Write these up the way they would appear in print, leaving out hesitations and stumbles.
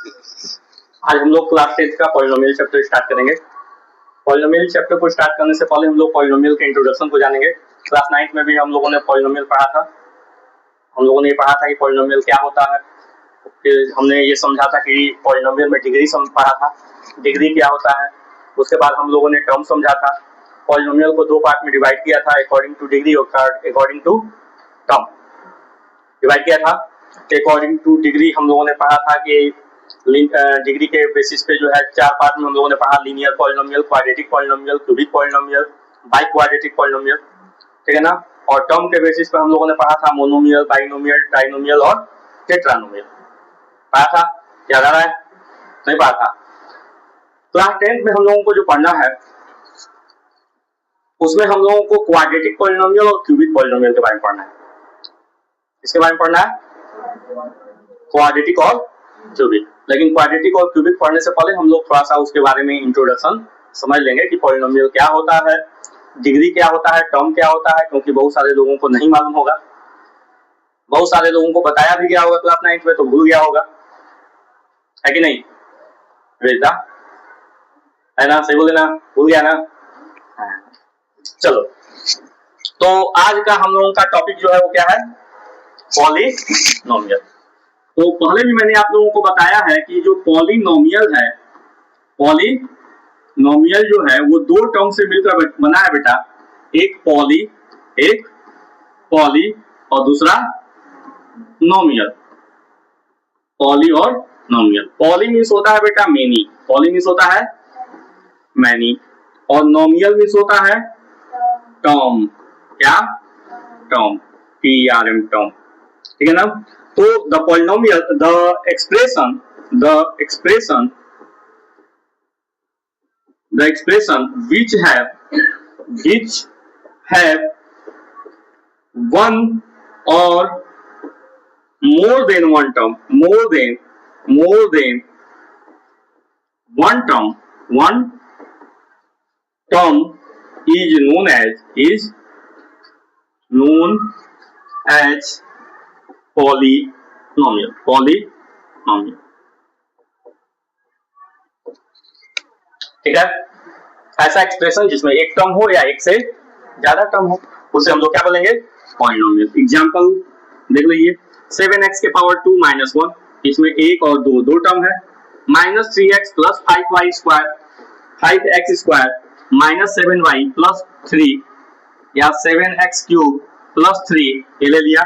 आज हम लोग क्लास 10 का पॉलिनोमियल चैप्टर स्टार्ट करेंगे। पॉलिनोमियल चैप्टर को स्टार्ट करने से पहले हम लोग पॉलिनोमियल के इंट्रोडक्शन को जानेंगे। क्लास 9 में भी हम लोगों ने पॉलिनोमियल पढ़ा था। हम लोगों ने ये पढ़ा था कि पॉलिनोमियल क्या होता है, फिर हमने ये समझा था कि पॉलिनोमियल में डिग्री पढ़ा था, डिग्री क्या होता है। उसके बाद हम लोगों ने टर्म समझा था। पॉलिनोमियल को दो पार्ट में डिवाइड किया था, अकॉर्डिंग टू डिग्री और अकॉर्डिंग टू टर्म डिवाइड किया था। अकॉर्डिंग टू डिग्री हम लोगों ने पढ़ा था कि डिग्री के बेसिस पे जो है चार पार्ट में हम लोगों ने पढ़ा, linear polynomial, quadratic polynomial, cubic polynomial, by quadratic polynomial, ठीक है ना। और टर्म के बेसिस पे हम लोगों ने पढ़ा था मोनोमियल, बाइनोमियल, ट्राइनोमियल और टेट्रानोमियल। पढ़ा था, याद आ रहा है? नहीं पढ़ा था? क्लास 10 में हम लोगों को जो पढ़ना है उसमें हम लोगों को क्वाड्रेटिक पॉलिनोमियल और क्यूबिक पॉलिनोमियल के बारे में पढ़ना है। इसके बारे में पढ़ना है क्वाड्रेटिक और क्यूबिक। लेकिन क्वाड्रेटिक और क्यूबिक पढ़ने से पहले हम लोग थोड़ा सा उसके बारे में इंट्रोडक्शन समझ लेंगे कि पॉलिनोमियल क्या होता है, डिग्री क्या होता है, टर्म क्या होता है, क्योंकि बहुत सारे लोगों को नहीं मालूम होगा, बहुत सारे लोगों को बताया भी गया होगा क्लास 9 में तो भूल गया होगा, है कि नहीं? वेदा है ना, सही बोले ना, भूल गया ना। चलो, तो आज का हम लोगों का टॉपिक जो है वो क्या है, पॉलिनोमियल। तो पहले भी मैंने आप लोगों को बताया है कि जो पॉलिनोमियल है, पॉलिनोमियल जो है वो दो टर्म से मिलकर बना है बेटा। एक पॉली और दूसरा नोमियल। पॉली और नोमियल। पॉली मीन्स होता है बेटा मेनी, पॉली मीन्स होता है मैनी, और नोमियल मीन्स होता है टर्म। क्या? टर्म, TRM टर्म, ठीक है ना। तो the polynomial, the expression which have one or more than one term, one term is known as polynomial। ठीक है, ऐसा एक्सप्रेशन जिसमें एक टर्म हो या एक से ज्यादा टर्म हो उसे हम लोग क्या बोलेंगे, पॉलिनोमियल। एग्जांपल देख लीजिए, 7x के पावर 2 माइनस 1, इसमें एक और दो टर्म है। Minus 3x plus 5y square, 5x square minus 7y plus 3, या 7x क्यूब प्लस 3, ये ले लिया।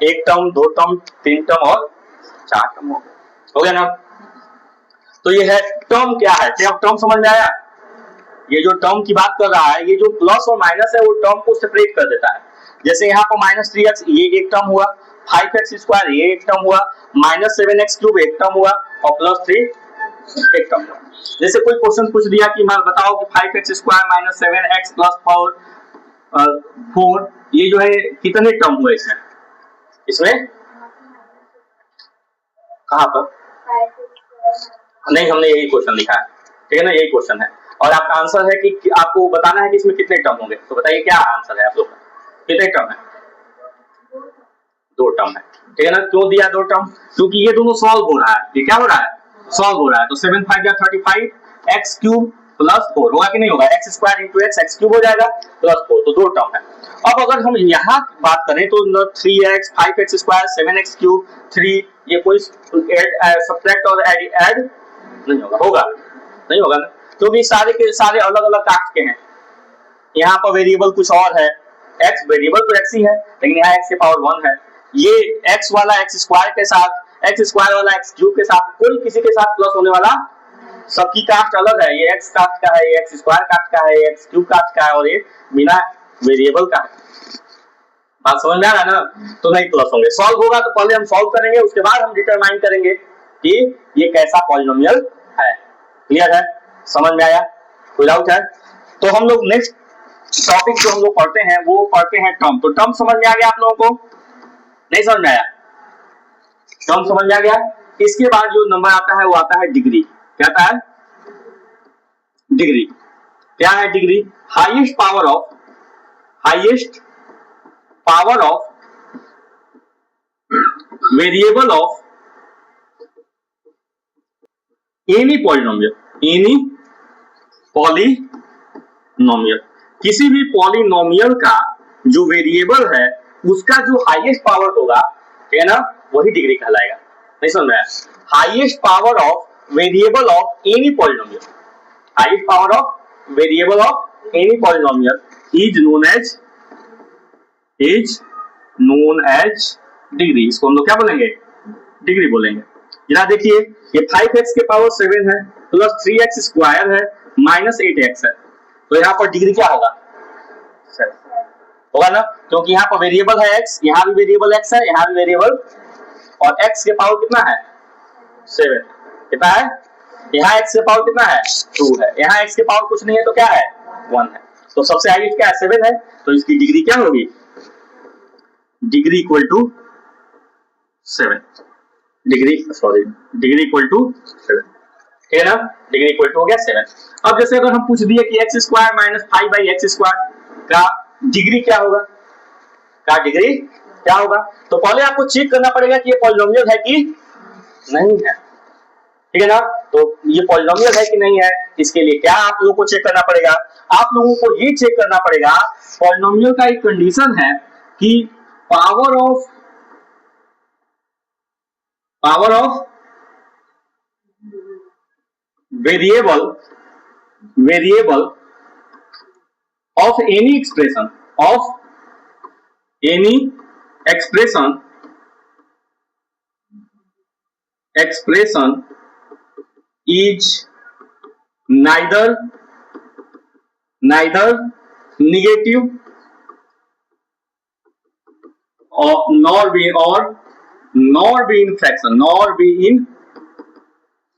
एक टर्म, दो टर्म, तीन टर्म और चार टर्म हो गया ना। तो ये है टर्म। क्या है टर्म, समझ में आया? ये जो टर्म की बात कर रहा है, ये जो प्लस और माइनस है वो टर्म को सेपरेट कर देता है। जैसे यहाँ पर माइनस 3x ये एक टर्म हुआ, 5x स्क्वायर ये एक टर्म हुआ, माइनस 7x क्यूब एक टर्म हुआ और प्लस 3 एक टर्म हुआ। जैसे कोई क्वेश्चन पूछ दिया कि बताओ कि 5x square minus 7x plus 4 ये जो है कितने टर्म हुए इसमें कहाँ पर? नहीं, हमने यही क्वेश्चन लिखा है, ठीक है ना, यही क्वेश्चन है। और आपका आंसर है कि आपको बताना है कि इसमें कितने टर्म होंगे। तो बताइए क्या आंसर है आप लोग का, कितने टर्म है? दो टर्म है, ठीक है ना। क्यों दिया दो टर्म? क्योंकि ये दोनों सॉल्व हो रहा है। ये क्या हो रहा है? सॉल्व हो रहा है। तो 7 5 35, x क्यूब प्लस 4 होगा कि नहीं होगा? x square into x cube हो जाएगा प्लस 4, तो दो टर्म है। अब अगर हम यहाँ बात करें तो 3x 5x square 7x cube 3, ये कोई सब्ट्रैक्ट और ऐड नहीं होगा, नहीं होगा ना, क्योंकि सारे के सारे अलग अलग कास्ट के हैं। यहाँ पर वेरिएबल कुछ और है, x वेरिएबल तो x ही है, लेकिन यहाँ x के पावर 1 है। ये x वाला x स्क्वायर के साथ, x स्क्वायर वाला x क्यूब के साथ, कोई किसी के साथ प्लस होने वाला, सबकी कास्ट अलग है। ये x कास्ट का है, ये x स्क्वायर कास्ट का है, ये x क्यूब कास्ट का है, और ये बिना वेरिएबल का है। बात समझ में आ रहा है ना? तो नहीं प्लस होंगे। सॉल्व होगा तो पहले हम सॉल्व करेंगे, उसके बाद हम डिटरमाइन करेंगे कि ये कैसा पॉलिनोमियल है। क्लियर है? समझ में आया? कोई डाउट है? तो हम लोग नेक्स्ट टॉपिक जो हम लोग पढ़ते हैं वो पढ़ते हैं टर्म। तो टर्म समझ में आ गया आप लोगों को? नहीं समझ में आया? टर्म समझ में आ गया। इसके बाद जो नंबर आता है वो आता है डिग्री। क्या आता है? डिग्री। क्या है degree? Highest power of variable of any polynomial, किसी भी पॉलिनोमियल का जो वेरिएबल है उसका जो हाईएस्ट पावर होगा, ठीक है ना, वही डिग्री कहलाएगा। नहीं समझ में? Highest power of variable of any polynomial, highest power of variable of any polynomial is known as degree. इसको हम लोग क्या बोलेंगे? डिग्री बोलेंगे। जरा देखिए, ये 5x के पावर 7 है प्लस 3x स्क्वायर है माइनस 8x है, तो यहाँ पर डिग्री क्या होगा? 7 होगा ना, क्योंकि यहाँ पर वेरिएबल है x, यहाँ भी वेरिएबल x है, यहाँ भी वेरिएबल, और x के पावर कितना है? 7। कितना है? यहाँ x के पावर कितना है? 2 है। यहाँ x के पावर कुछ नहीं है तो क्या है? 1 है। तो सबसे हाईएस्ट क्या है? 7 है। तो इसकी डिग्री क्या होगी? Degree equal to 7। Degree equal to 7, ठीक है ना? डिग्री इक्वल टू हो गया 7। अब जैसे अगर हम पूछ दिए कि x square minus 5/x square का डिग्री क्या होगा, तो पहले आपको चेक करना पड़ेगा कि ये पॉलिनोमियल है कि नहीं है, ठीक है ना? तो ये पॉलिनोमियल है कि नहीं है, इसके लिए क्या आप लोगों को चेक करना पड़ेगा? आप लोगों को ये चेक करना पड़ेगा, पॉलिनोमियल का एक कंडीशन है कि power of variable of any expression is neither negative or nor be in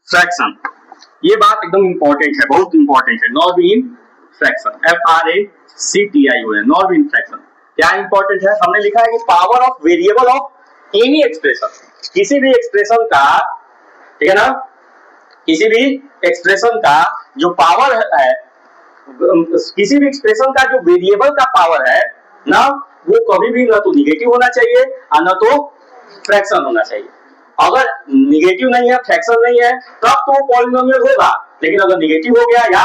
fraction। ये बात एकदम इंपॉर्टेंट है, बहुत इंपॉर्टेंट है। Nor be in fraction, FRACTION, nor be in fraction. क्या इंपॉर्टेंट है? हमने लिखा है कि power of variable of any expression, किसी भी एक्सप्रेशन का, ठीक है ना, किसी भी एक्सप्रेशन का जो पावर है, किसी भी एक्सप्रेशन का जो वेरिएबल का पावर है ना, वो कभी भी ना तो निगेटिव होना चाहिए और ना तो फ्रैक्शन होना चाहिए। अगर निगेटिव नहीं है, फ्रैक्शन नहीं है, तब तो पॉलिनोमियल होगा, लेकिन अगर निगेटिव हो गया या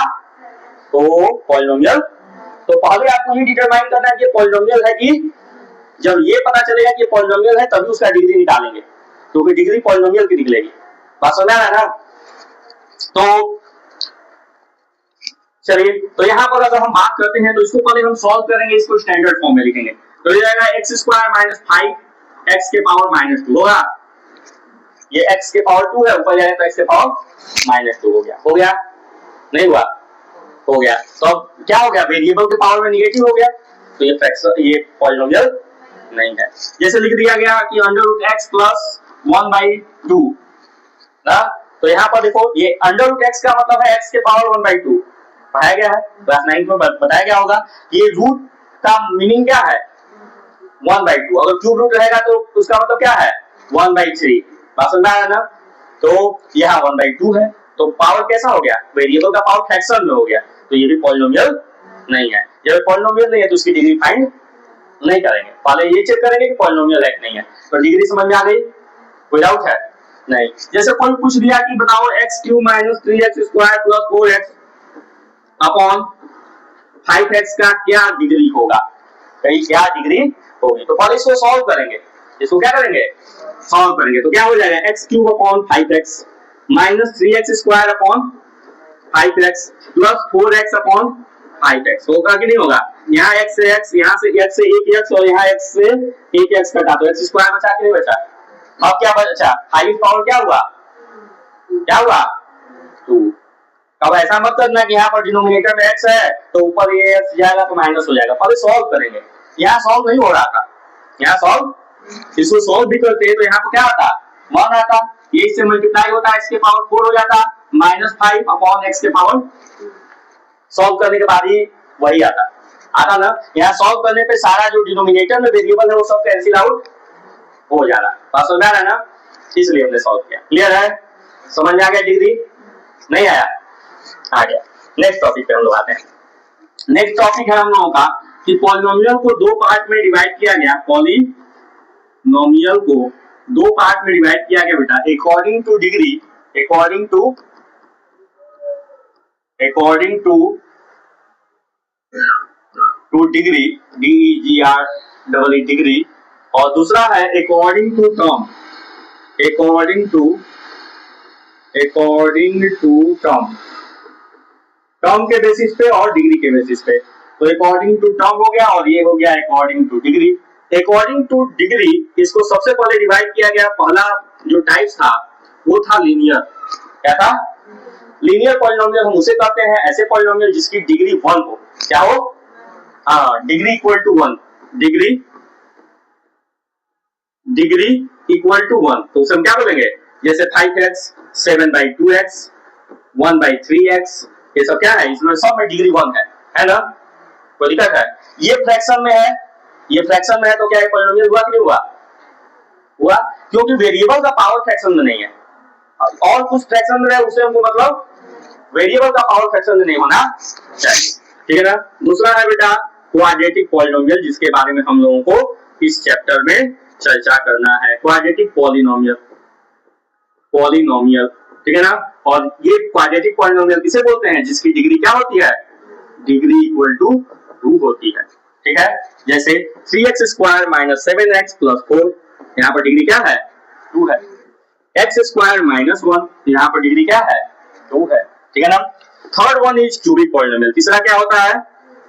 तो पॉलिनोमियल, तो पहले आपको ये डिटरमाइन करना है कि पॉलिनोमियल है कि, जब ये पता चलेगा कि पॉलिनोमियल है तभी उसका डिग्री निकालेंगे, क्योंकि डिग्री पॉलिनोमियल की निकलेगी। बात समझ आ रहा है ना? तो चलिए, तो यहाँ पर अगर हम बात करते हैं तो इसको पहले हम सॉल्व करेंगे, इसको स्टैंडर्ड फॉर्म में लिखेंगे। तो ये जाएगा x स्क्वायर माइनस 5x के पावर माइनस 2 होगा, ये x के पावर 2 है, ऊपर जाएगा तो x के पावर माइनस 2 हो गया? नहीं हुआ? हो गया। तो अब क्या हो गया? वेरिएबल के पावर में निगेटिव हो गया, तो ये फ्रैक्शन, ये पॉलिनोमियल नहीं है। जैसे लिख दिया गया कि अंडर रूट x प्लस 1/2 ना, तो यहाँ पर देखो, ये अंडर रूट x का मतलब है x के पावर 1/2 पढ़ाया गया है, क्लास 9 में बताया गया होगा। ये रूट का मीनिंग क्या है? 1/2। अगर क्यूब रूट रहेगा तो उसका मतलब क्या है? 1/3। बात समझ में आया ना? तो यहाँ 1/2 है, तो पावर कैसा हो गया? वेरिएबल का पावर फ्रैक्शन में हो गया, तो ये भी पॉलिनोमियल नहीं है। जब पॉलिनोमियल नहीं है तो उसकी डिग्री फाइंड नहीं करेंगे, पहले ये चेक करेंगे कि पॉलिनोमियल है कि नहीं है। तो डिग्री समझ में आ गई? कोई डाउट है? नहीं। जैसे कोई पूछ दिया कि बताओ x³ minus 3x square plus 4x upon 5x का क्या डिग्री होगा, क्या डिग्री होगी? तो पहले इसको सॉल्व करेंगे, इसको क्या करेंगे? सॉल्व करेंगे। तो क्या हो जाएगा? x³ upon 5x minus 3x square upon 5x plus 4x upon 5x होगा कि नहीं होगा? यहाँ x से x, यहाँ से x से 1x और यहाँ x से 1x कटा तो x स्क्वायर बचा कि नहीं बचा? अब क्या बचा? हाईएस्ट पावर क्या हुआ? 2। अब ऐसा मत करना कि यहाँ पर डिनोमिनेटर में x है तो ऊपर ये x जाएगा तो माइनस हो जाएगा, पहले सॉल्व करेंगे। यहाँ सॉल्व नहीं हो रहा था, यहाँ सॉल्व, इसको सॉल्व भी करते हैं तो यहाँ पर क्या आता? 1 आता, ये इससे मल्टीप्लाई होता है, x के पावर 4 हो जाता, -5 अपॉन x के पावर, सॉल्व करने के बाद ही वही आता ना। यहाँ सॉल्व करने पे सारा जो डिनोमिनेटर में वेरिएबल है वो सब कैंसिल आउट हो जा रहा है। बात समझ आ रहा है ना? इसलिए हमने सॉल्व किया। क्लियर है? समझ में आ गया? डिग्री नहीं आया? आ गया। नेक्स्ट टॉपिक पे हम लोग आते हैं। नेक्स्ट टॉपिक है हम लोगों का कि पॉलिनोमियल को दो पार्ट में डिवाइड किया गया। पॉलिनोमियल को दो पार्ट में डिवाइड किया गया बेटा, according to degree according to degree, DEGR degree, और दूसरा है according to term, according to term, term के बेसिस पे और डिग्री के बेसिस पे। तो अकॉर्डिंग टू टर्म हो गया और ये हो गया according to degree. According to degree इसको सबसे पहले डिवाइड किया गया, पहला जो टाइप्स था वो था लीनियर। क्या था? लीनियर पॉलिनोमियल हम उसे कहते हैं, ऐसे पॉलिनोमियल जिसकी डिग्री 1 हो। क्या हो? हाँ, degree equal to 1, degree equal to 1। तो उसे हम क्या बोलेंगे? जैसे 5x, 7/2x, 1/3x, ये सब क्या है? इसमें सब में डिग्री 1 है ना? कोई दिक्कत है? ये फ्रैक्शन में है, ये फ्रैक्शन में है, तो क्या है पॉलिनोमियल हुआ कि नहीं हुआ? हुआ, क्योंकि वेरिएबल का पावर फ्रैक्शन में नहीं है। और कुछ फ्रैक्शन में है उसे हमको मतलब वेरिएबल का पावर फ्रैक्शन में नहीं होना चाहिए। ठीक है ना? दूसरा है बेटा क्वाड्रेटिक पॉलिनोमियल, जिसके बारे में हम लोगों को इस चैप्टर में चर्चा करना है। क्वाड्रेटिक पॉलिनोमियल, ठीक है ना? और ये क्वाड्रेटिक पॉलिनोमियल किसे बोलते हैं? जिसकी डिग्री क्या होती है? डिग्री इक्वल टू 2 होती है। ठीक है? जैसे 3x square minus 7x plus 4, यहाँ पर डिग्री क्या है? 2 है। x स्क्वायर माइनस 1, यहाँ पर डिग्री क्या है? 2 है। ठीक है ना? Third one is cubic polynomial. तीसरा क्या होता है?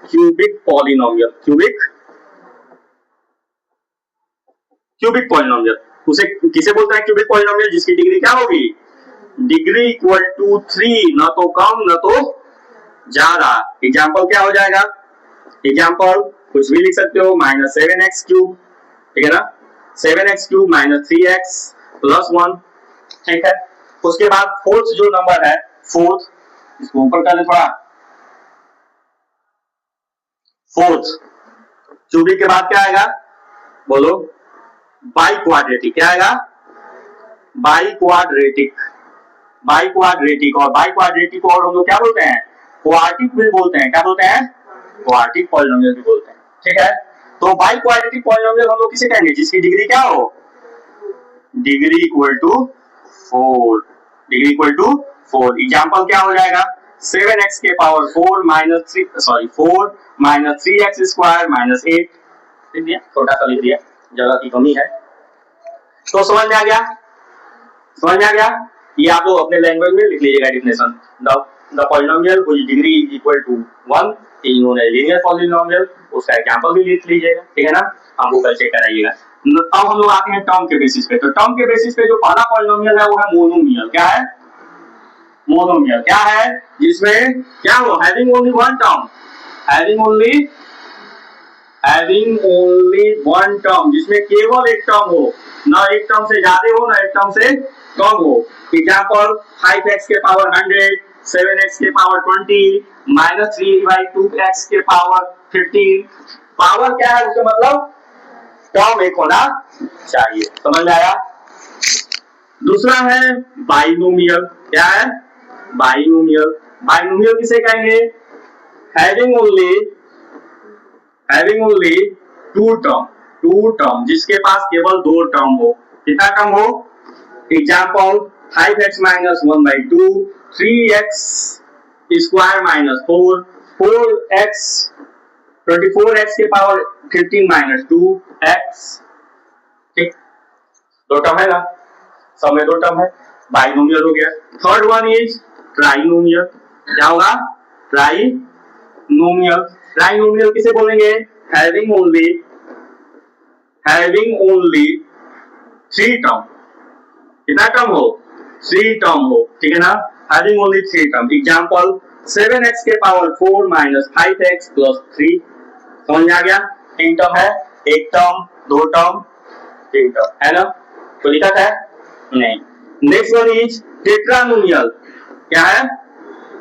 Cubic polynomial. क्यूबिक पॉलिनोमियल उसे किसे बोलते हैं? क्यूबिक पॉलिनोमियल जिसकी डिग्री क्या होगी? डिग्री इक्वल टू 3, न तो कम न तो ज्यादा। एग्जाम्पल क्या हो जाएगा? एग्जाम्पल कुछ भी लिख सकते हो, माइनस 7x क्यूब, ठीक है ना? 7x cube minus 3x plus 1। ठीक है? उसके बाद फोर्थ जो नंबर है, फोर्थ, इसको ऊपर कर दे थोड़ा। फोर्थ क्यूबिक के बाद क्या आएगा? बोलो। By quadratic. क्या आएगा? By quadratic. और बाई क्वाड्रेटिक को और हम लोग क्या बोलते हैं? क्वार्टिक भी बोलते हैं। क्या बोलते हैं? क्वार्टिक पॉलिनोमियल भी बोलते हैं। ठीक है? तो बाई क्वाड्रेटिक पॉलिनोमियल हम लोग किसे कहेंगे? जिसकी डिग्री क्या हो? Degree equal to 4। Degree equal to 4। Example क्या हो जाएगा? 7x के power 4 minus 3x square minus 8। लिख दिया, छोटा सा लिख दिया, जगह की कमी है। तो समझ में आ गया? समझ में आ गया? ये आप लोग अपने लैंग्वेज में लिख लीजिएगा definition. The polynomial which degree is equal to 1 is known as linear polynomial. उसका एग्जांपल भी लिख लीजिएगा। ठीक है ना? हमको कल चेक कराइएगा। अब हम लोग आते हैं टर्म के बेसिस पे। तो टर्म के बेसिस पे जो पहला पॉलिनोमियल है वो है मोनोमियल। क्या है? मोनोमियल। क्या है? जिसमें क्या हो? Having only one term, having only one term, जिसमें केवल एक टर्म हो, ना एक टर्म से ज्यादा हो ना एक टर्म से कम हो। एग्जांपल 5x के पावर 100, 7x के पावर 20, माइनस 3/2x के पावर 15। पावर क्या है? उसका मतलब टर्म एक होना चाहिए। समझ में आया? दूसरा है बाइनोमियल। क्या है? बाइनोमियल। बाइनोमियल किसे कहेंगे? हैविंग ओनली टू टर्म, जिसके पास केवल 2 टर्म हो। कितना टर्म हो? Example 5x minus 1/2, 3x square minus 4, 4x 24x के पावर 15 माइनस 2x। ठीक, 2 टर्म है ना? सब में 2 टर्म है, बाइनोमियल हो गया। Third one is trinomial. क्या होगा? ट्राइनोमियल। ट्राइनोमियल किसे बोलेंगे? Having only 3 term. कितना टर्म हो? 3 टर्म हो। ठीक है ना? Having only 3 term. Example 7x के पावर 4 माइनस 5x प्लस 3। समझ में आ गया? 3 टर्म है, 1 टर्म, 2 टर्म, 3 टर्म, है ना? तो दिक्कत है? नहीं। Next one is tetranomial. क्या है?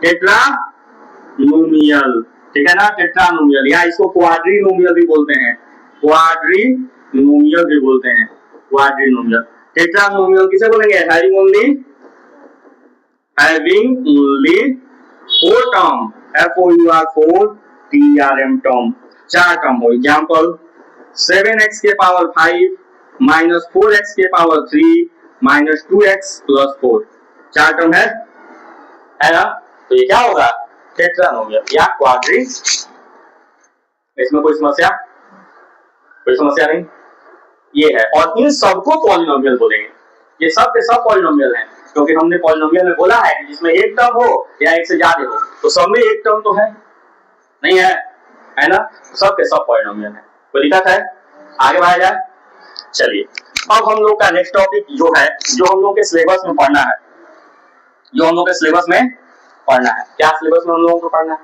टेट्रानोमियल। ठीक है ना? टेट्रानोमियल, या इसको क्वाड्रीनोमियल भी बोलते हैं। क्वाड्रीनोमियल भी बोलते हैं। क्वाड्रीनोमियल। टेट्रानोमियल किसे बोलेंगे? Having only 4 term, FOUR term, 4 term हो। एग्जांपल 7x के पावर 5 माइनस 4x के power 3 minus 2x plus 4। 4 term है ना? तो ये क्या होगा? टेट्रानोमियल या क्वाड्रिक, इसमें कोई समस्या नहीं, ये है। और इन सबको पॉलिनोमियल बोलेंगे, ये सब के सब पॉलिनोमियल हैं, क्योंकि हमने पॉलिनोमियल में बोला है कि जिसमें एक टर्म हो या एक से ज्यादा हो, तो सब में एक टर्म तो है नहीं है ना, सब के सब पॉलिनोमियल है। कोई दिक्कत है? आगे बढ़ा जाए। चलिए अब हम लोग का नेक्स्ट टॉपिक जो है, जो हम लोग के सिलेबस में पढ़ना है, जो हम लोग के सिलेबस में पढ़ना है, क्या सिलेबस में हम लोगों को पढ़ना है,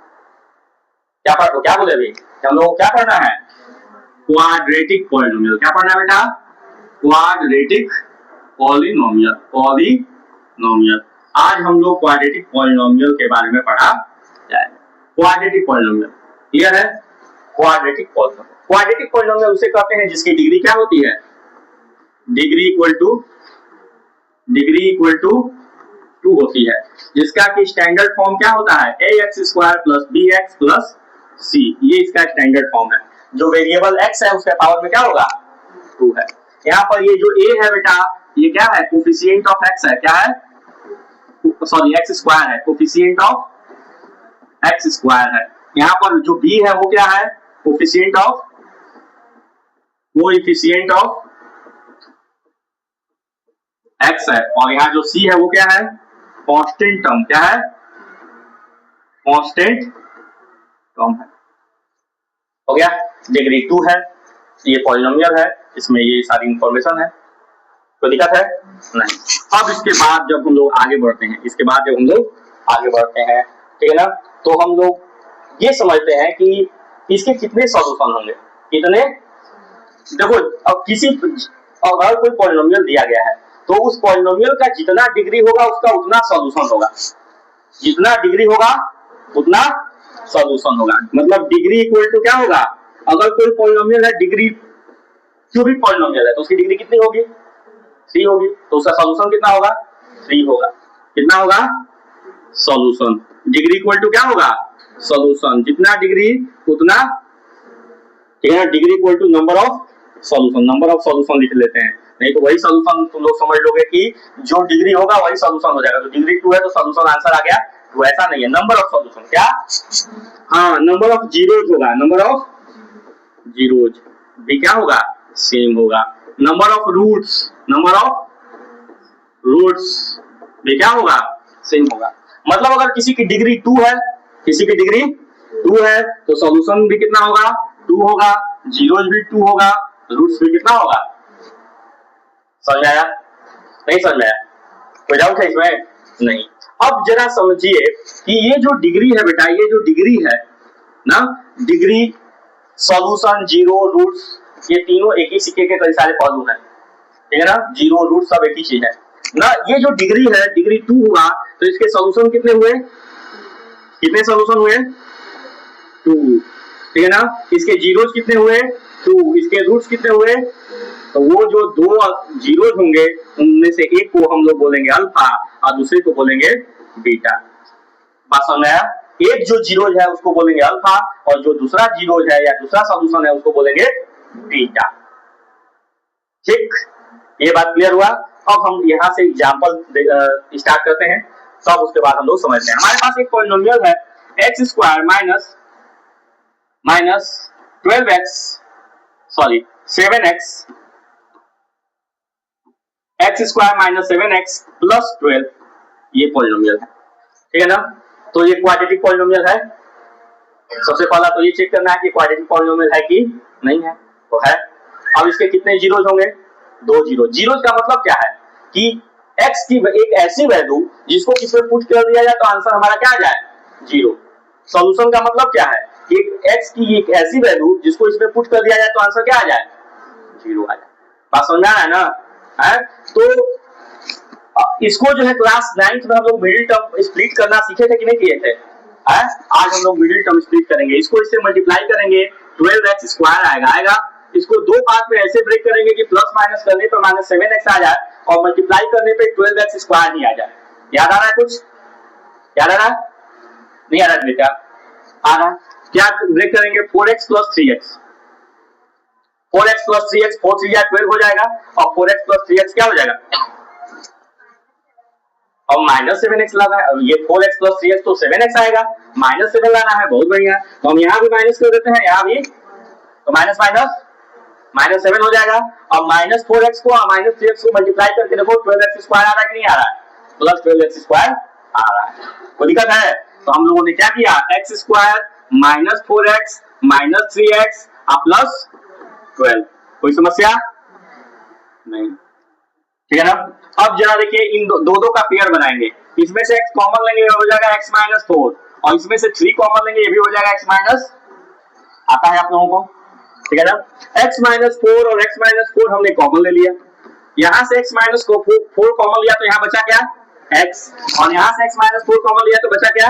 क्या बोले अभी, हम लोग को क्या पढ़ना है? Quadratic polynomial. क्या पढ़ना है बेटा? Quadratic polynomial. आज हम लोग क्वाड्रेटिक पॉलिनोमियल के बारे में पढ़ा जाएगा। क्वाड्रेटिक पॉलिनोमियल क्लियर है? क्वाड्रेटिक पॉलिनोमियल उसे कहते हैं जिसकी डिग्री क्या होती है? डिग्री इक्वल टू 2 होती है, जिसका कि स्टैंडर्ड फॉर्म क्या होता है? ax² + bx + c। ये इसका स्टैंडर्ड फॉर्म है। जो वेरिएबल x है उसके पावर में क्या होगा? 2 है। यहाँ पर ये जो a है बेटा, ये क्या है? कोफिशिएंट ऑफ x है। क्या है? सॉरी x² है, कोफिशिएंट ऑफ x² है। यहाँ पर जो b है वो क्या है? कोफिशिएंट ऑफ x है। और यहाँ जो c है वो क्या है? Constant term. क्या है? कांस्टेंट टर्म है। हो गया? डिग्री 2 है, ये पॉलिनोमियल है, इसमें ये सारी इंफॉर्मेशन है। कोई दिक्कत है? नहीं। अब इसके बाद जब हम लोग आगे बढ़ते हैं, ठीक है ना, तो हम लोग ये समझते हैं कि इसके कितने सॉल्यूशन होंगे। कितने? देखो अब अगर कोई पॉलिनोमियल दिया गया है तो उस पॉलिनोमियल का जितना डिग्री होगा उसका उतना सॉल्यूशन होगा, जितना डिग्री होगा उतना सॉल्यूशन होगा। मतलब डिग्री इक्वल टू क्या होगा? अगर कोई पॉलिनोमियल है, डिग्री क्यूबिक पॉलिनोमियल है, तो उसकी डिग्री कितनी होगी? 3 होगी। तो उसका सॉल्यूशन कितना होगा? 3 होगा। कितना होगा? सॉल्यूशन। डिग्री इक्वल टू क्या होगा? सॉल्यूशन। जितना डिग्री उतना, ठीक है ना, degree equal to number of solution. Number of solution लिख लेते हैं, नहीं तो वही सॉल्यूशन तुम लोग समझ लोगे कि जो डिग्री होगा वही सॉल्यूशन हो जाएगा। तो डिग्री 2 है तो सॉल्यूशन आंसर आ गया। तो ऐसा नहीं है, नंबर ऑफ सॉल्यूशन। क्या? हाँ, नंबर ऑफ जीरोज होगा। नंबर ऑफ जीरोज भी क्या होगा? सेम होगा। नंबर ऑफ रूट्स भी क्या होगा? सेम होगा। मतलब अगर किसी की डिग्री 2 है, तो सॉल्यूशन भी कितना होगा? 2 होगा, जीरोज भी 2 होगा, रूट्स भी कितना होगा? समझ आया? नहीं समझ आया? कोई डाउट है इसमें? नहीं। अब जरा समझिए कि ये जो डिग्री है बेटा, ये जो डिग्री है ना, डिग्री, सॉल्यूशन, जीरो, रूट्स, ये तीनों एक ही सिक्के के कई सारे पहलू हैं, ठीक है ना। जीरो, रूट सब एक ही चीज है ना। ये जो डिग्री है, डिग्री 2 हुआ, तो इसके सॉल्यूशन कितने हुए? कितने सॉल्यूशन हुए? 2, ठीक है ना। इसके जीरोस कितने हुए? 2। इसके रूट्स कितने हुए? तो वो जो 2 जीरोस होंगे उनमें से एक को हम लोग बोलेंगे अल्फा और दूसरे को बोलेंगे बीटा। बात समझ में आया? एक जो जीरोज है उसको बोलेंगे अल्फा और जो दूसरा जीरोज है या दूसरा सॉल्यूशन है उसको बोलेंगे बीटा। ठीक, ये बात क्लियर हुआ। अब हम यहाँ से एग्जांपल स्टार्ट करते हैं, तब उसके बाद हम लोग समझते हैं। हमारे पास एक पॉलिनोमियल है x² minus 7x x² minus 7x plus 12, ये पॉलिनोमियल है, ठीक है ना। तो ये क्वाड्रेटिक पॉलिनोमियल है। सबसे पहला तो ये चेक करना है कि क्वाड्रेटिक पॉलिनोमियल है कि नहीं है, तो है। अब इसके कितने जीरोज होंगे? 2 जीरो। जीरोज का मतलब क्या है कि x की एक ऐसी वैल्यू जिसको इसमें पुट कर दिया जाए तो आंसर हमारा क्या आ जाए? 0। सॉल्यूशन का मतलब क्या है? एक x की एक ऐसी वैल्यू जिसको इसमें पुट कर दिया जाए तो आंसर क्या आ जाए? 0 आ जाए। बात समझ में आ रहा है ना? है? तो इसको जो है क्लास 9th में हम लोग मिडिल टर्म स्प्लिट करना सीखे थे कि नहीं किए थे? आज हम लोग मिडिल टर्म स्प्लिट करेंगे। इसको इससे मल्टीप्लाई करेंगे, 12x² आएगा। इसको दो पार्ट में ऐसे ब्रेक करेंगे कि प्लस माइनस करने पर माइनस 7x आ जाए और मल्टीप्लाई करने पे 12x² नहीं आ जाए। याद आ रहा है कुछ? याद आ रहा है? नहीं आ रहा बेटा? आ रहा। क्या ब्रेक करेंगे? 4x plus 3x। 4x plus 3x, 4 3 12 हो जाएगा और 4x प्लस 3x क्या हो जाएगा? और -7x लाना है, अब ये 4x + 3x तो 7x आएगा, -7 लाना है, बहुत बढ़िया। तो हम यहाँ भी माइनस कर देते हैं, यहाँ भी तो माइनस माइनस -7 हो जाएगा। और -4x को -3x को मल्टीप्लाई करके देखो 12x² आ रहा है कि नहीं आ रहा है, प्लस 12x² आ रहा है। कोई दिक्कत है? तो हम लोगों ने क्या किया, x² -4x -3x प्लस 12। कोई समस्या नहीं, ठीक है ना। अब जरा देखिए इन दो का पेयर बनाएंगे, इसमें से x कॉमन लेंगे, हो जाएगा x - 4, और इसमें से 3 कॉमन लेंगे, ये भी हो जाएगा x- आता है आप लोगों को, ठीक है ना। x - 4 और x - 4 हमने कॉमन ले लिया, यहां से x - 4 कॉमन लिया तो यहाँ बचा क्या, x, और यहां से x - 4 कॉमन लिया तो बचा क्या,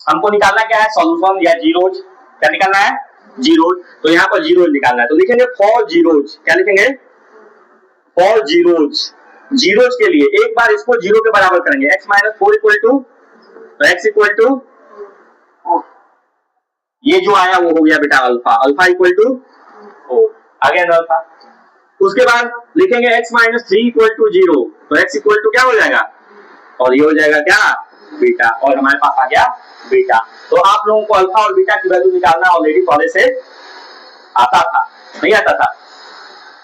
हमको निकालना क्या है, सॉल्यूशन या जीरोज। क्या निकालना है, जीरोज। तो यहाँ पर जीरोज निकालना है, तो लिखेंगे फॉर जीरोज। क्या लिखेंगे, फॉर जीरोज। जीरोज के लिए एक बार इसको जीरो के बराबर करेंगे, x - 4 इक्वल टू, तो x इक्वल टू ये जो आया वो हो गया बेटा अल्फा, अल्फा इक्वल टू 4 आ गया ना अल्फा। उसके बाद लिखेंगे x - 3 इक्वल टू 0, तो x इक्वल टू क्या हो जाएगा, और ये हो जाएगा क्या, बीटा, और हमारे पास आ गया बीटा। तो आप लोगों को अल्फा और बीटा की वैल्यू निकालना ऑलरेडी पहले से आता था, नहीं आता था,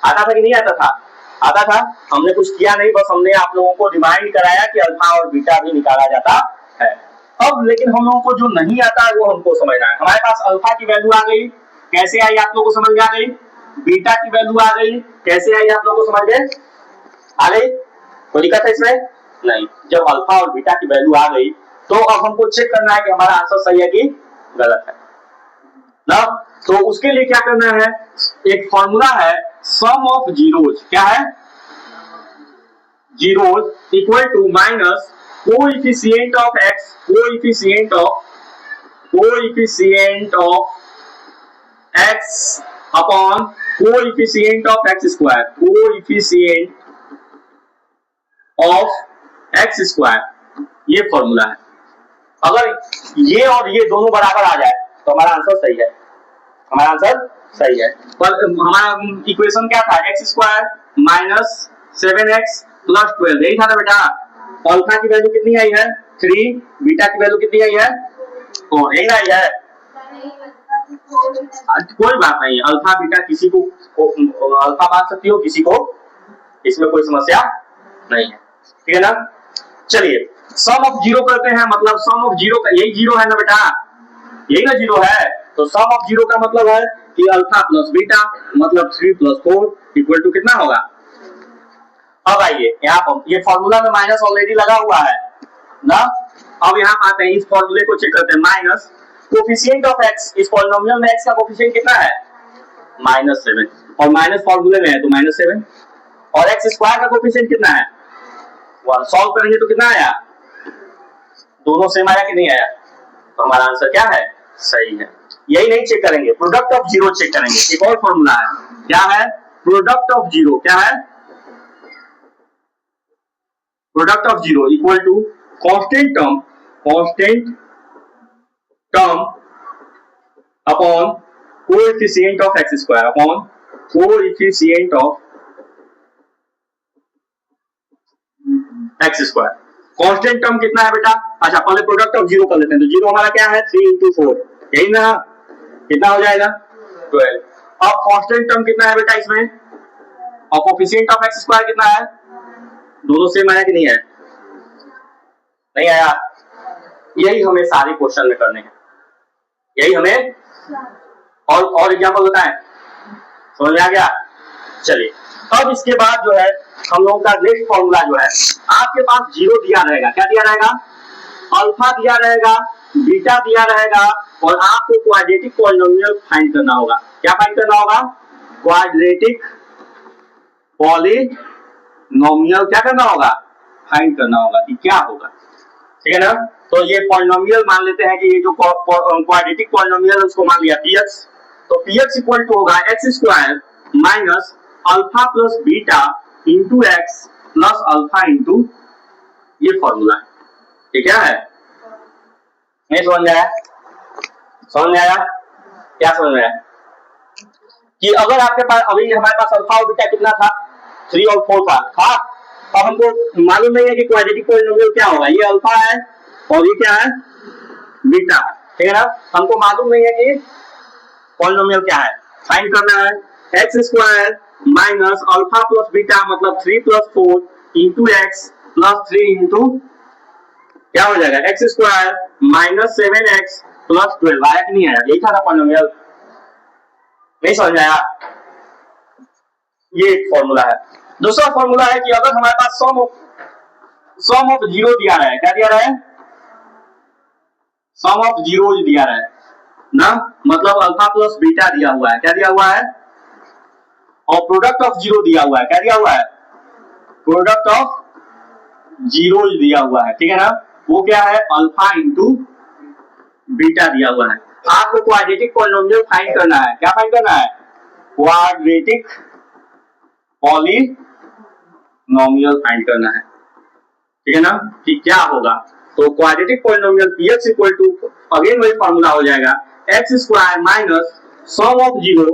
आता था कि नहीं आता था, आता था। हमने कुछ किया नहीं, बस हमने आप लोगों को रिमाइंड कराया कि अल्फा और बीटा भी निकाला जाता है। अब लेकिन हम लोगों को जो नहीं आता है वो हमको समझना है। हमारे पास अल्फा की वैल्यू आ गई, कैसे आई आप लोगों को समझ में आ गई, बीटा की वैल्यू आ गई, कैसे आई आप लोगों को समझ में आ गई, कोई दिक्कत है इसमें नहीं। जब अल्फा और बीटा की वैल्यू आ गई तो अब हमको चेक करना है कि हमारा आंसर सही है कि गलत है ना। तो उसके लिए क्या करना है, एक फॉर्मूला है सम ऑफ जीरोज, क्या है, zeros equal to minus coefficient of x, coefficient of x upon coefficient of x square, coefficient of x square, ये फॉर्मूला है। अगर ये और ये दोनों बराबर आ जाए तो हमारा आंसर सही है, हमारा आंसर सही है। पर हमारा इक्वेशन क्या था, x square minus 7x plus 12, यही था ना बेटा। अल्फा की वैल्यू कितनी आई है, 3, बीटा की वैल्यू कितनी आई है, 4, यही आई है। कोई बात नहीं, अल्फा बीटा किसी को अल्फा मान सकती हो, किसी को, इसमें कोई समस्या नहीं है, ठीक है ना। चलिए सम ऑफ जीरो करते हैं, मतलब सम ऑफ जीरो का यही जीरो है ना बेटा, यही ना जीरो है। तो सम ऑफ जीरो का मतलब है कि अल्फा प्लस बीटा मतलब 3 + 4 इक्वल टू कितना होगा। अब आइए यहाँ पर, ये फॉर्मूला में माइनस ऑलरेडी लगा हुआ है ना। अब यहाँ आते हैं, इस फॉर्मूले को चेक करते हैं, माइनस कोएफिशिएंट ऑफ x, इस पॉलिनोमियल में x का कोएफिशिएंट कितना है, -7, और माइनस फॉर्मूले में है तो -7, और x स्क्वायर का कोएफिशिएंट कितना है 1, सॉल्व करेंगे तो कितना आया, दोनों सेम आया कि नहीं आया, तो हमारा आंसर क्या है, सही है। यही नहीं चेक करेंगे, प्रोडक्ट ऑफ जीरो चेक करेंगे। एक और फॉर्मूला है, क्या है, प्रोडक्ट ऑफ जीरो, क्या है, product of zero equal to constant term upon coefficient of x square upon coefficient of x square. Constant term कितना है बेटा, अच्छा पहले प्रोडक्ट ऑफ जीरो कर लेते हैं, तो जीरो हमारा क्या है, 3 × 4, यही ना, कितना हो जाएगा 12। अब कांस्टेंट टर्म कितना है बेटा इसमें, और कोएफिशिएंट ऑफ x स्क्वायर कितना है, दोनों सेम आया कि नहीं है, नहीं आया। यही हमें सारे क्वेश्चन में करने हैं, यही हमें, और एग्जांपल बताएं, समझ में आ गया। चलिए अब इसके बाद जो है हम लोगों का नेक्स्ट फॉर्मूला जो है, आपके पास जीरो दिया रहेगा, क्या दिया रहेगा, अल्फा दिया रहेगा, बीटा दिया रहेगा, और आपको क्वाड्रेटिक पॉलिनोमियल फाइंड करना होगा। क्या फाइंड करना होगा, क्वाड्रेटिक पॉलिनोमियल क्या करना होगा, फाइंड करना होगा कि क्या होगा, ठीक है ना। तो ये पॉलिनोमियल मान लेते हैं कि ये जो क्वाड्रेटिक पॉलिनोमियल उसको मान लिया px, तो px इक्वल टू होगा x square minus alpha plus beta into x plus alpha into, ये फॉर्मूला है, ये क्या है, नहीं समझ में आया, समझ में आया, क्या समझ में आया, कि अगर आपके पास अभी हमारे पास अल्फा और बीटा कितना था, 3 और 4 था, अब हमको मालूम नहीं है कि क्वाड्रेटिक पॉलिनोमियल क्या होगा, ये अल्फा है और ये क्या है, बीटा, ठीक है ना। हमको मालूम नहीं है कि पॉलिनोमियल क्या है, फाइंड करना है x square minus alpha plus beta मतलब 3 plus 4 into x plus 3 into क्या हो जाएगा x square minus 7x plus 12 आया कि नहीं आया, यही था ना पॉलिनोमियल, नहीं समझ में आया। ये एक फॉर्मूला है। दूसरा फॉर्मूला है कि अगर हमारे पास सम ऑफ जीरो दिया रहा है, क्या दिया रहा है, सम ऑफ जीरोज दिया रहा है ना, मतलब अल्फा प्लस बीटा दिया हुआ है, क्या दिया हुआ है, और प्रोडक्ट ऑफ जीरो दिया हुआ है, क्या दिया हुआ है, प्रोडक्ट ऑफ जीरोज दिया हुआ है, ठीक है ना, वो क्या है अल्फा इंटू बीटा दिया हुआ है। आपको क्वाड्रेटिक पॉलिनोमियल फाइंड करना है, क्या फाइंड करना है, क्वाड्रेटिक पॉलिनोमियल फाइंड करना है, ठीक है ना, कि क्या होगा। तो quadratic polynomial px equal to again वही फार्मूला हो जाएगा x square minus sum of zeros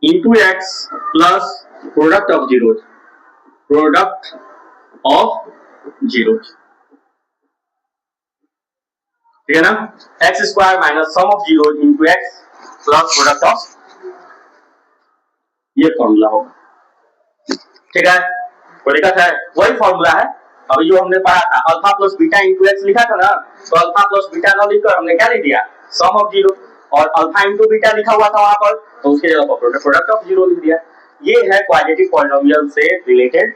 into x plus product of zeros ठीक है ना, x square minus sum of zeros into x plus product of, ये फॉर्मूला होगा, ठीक है, कोई दिक्कत है, वही फॉर्मूला है अभी जो हमने पढ़ा था, alpha plus beta into x लिखा था ना, तो अल्फा प्लस बीटा न लिखकर हमने क्या लिख दिया सम ऑफ जीरो, और अल्फा इंटू बीटा लिखा हुआ था वहां पर, तो उसके जगह पर प्रोडक्ट ऑफ जीरो लिख दिया। ये है क्वाड्रेटिक पॉलिनोमियल से रिलेटेड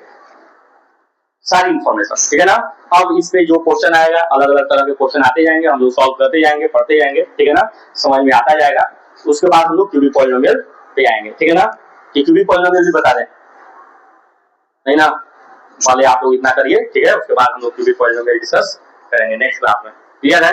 सारी इंफॉर्मेशन, ठीक है ना। अब इस पे जो क्वेश्चन आएगा, अलग अलग तरह के क्वेश्चन आते जाएंगे, हम लोग सॉल्व करते जाएंगे, पढ़ते जाएंगे, ठीक है ना, समझ में आता जाएगा। उसके बाद हम लोग क्यूबिक पॉलिनोमियल पे आएंगे, ठीक है ना, कि क्यूबिक पॉलिनोमियल भी बता दें, नहीं ना, पहले आप लोग इतना करिए, ठीक है, उसके बाद हम लोग क्यूबिक पॉलिनोमियल डिस्कस करेंगे नेक्स्ट क्लास में, क्लियर है।